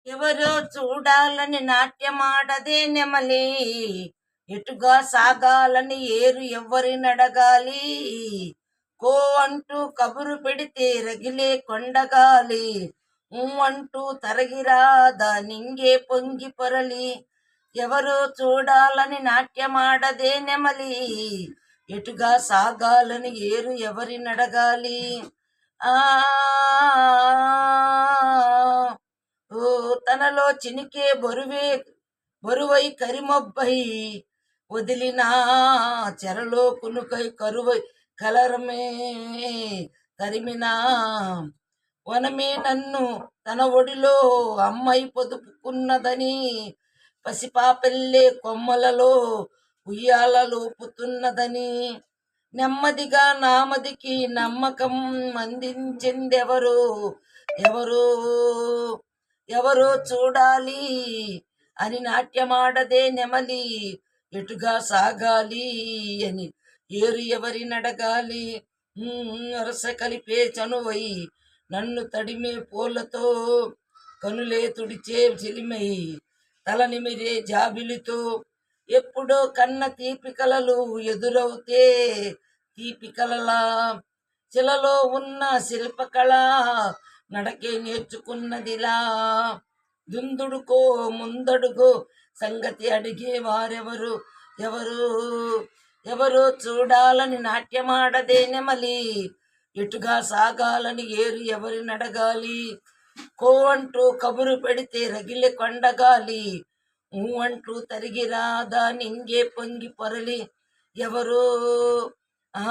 ఎవరో చూడాలని నాట్యమాడదే నెమలి, ఎటుగా సాగాలని ఏరు ఎవరి నడగాలి. కో అంటూ కబురు పెడితే రగిలే కొండగాలి, అంటూ తరగిరాదా నింగే పొంగి పొరలి. ఎవరో చూడాలని నాట్యమాడదే నెమలి, ఎటుగా సాగాలని ఏరు ఎవరి నడగాలి. ఆ ఓ తనలో చినికే బరువై కరిమొబ్బై వదిలిన చెరలో కునుకై కరువై కలరమే తరిమినా. వనమే నన్ను తన ఒడిలో అమ్మై పొదుపుకున్నదని, పసిపాపెల్లే కొమ్మలలో ఉయ్యాలలోపుతున్నదని, నెమ్మదిగా నామదికి నమ్మకం అందించిందెవరో. ఎవరో ఎవరో చూడాలి అని నాట్యమాడదే నెమలి, ఎటుగా సాగాలి అని ఏరు ఎవరి నడగాలి. అరస కలిపే చనువై నన్ను తడిమే పూలతో, కనులే తుడిచే చిలిమై తల నిమిరే జాబిలితో, ఎప్పుడో కన్న తీపి కలలు ఎదురవుతే తీపి కలలా శిలలో ఉన్న శిల్పకళ నడకే నేర్చుకున్నదిలా. దుందుడుకో ముందడుగో సంగతి అడిగే వారెవరు. ఎవరు ఎవరో చూడాలని నాట్యమాడదే నెమలి, ఎటుగా సాగాలని ఏరు ఎవరి నడగాలి. కో అంటూ కబురు పెడితే రగిలే కొండగాలి, అంటూ తరిగిరాదా నింగే పొంగి పొరలి. ఎవరో ఆ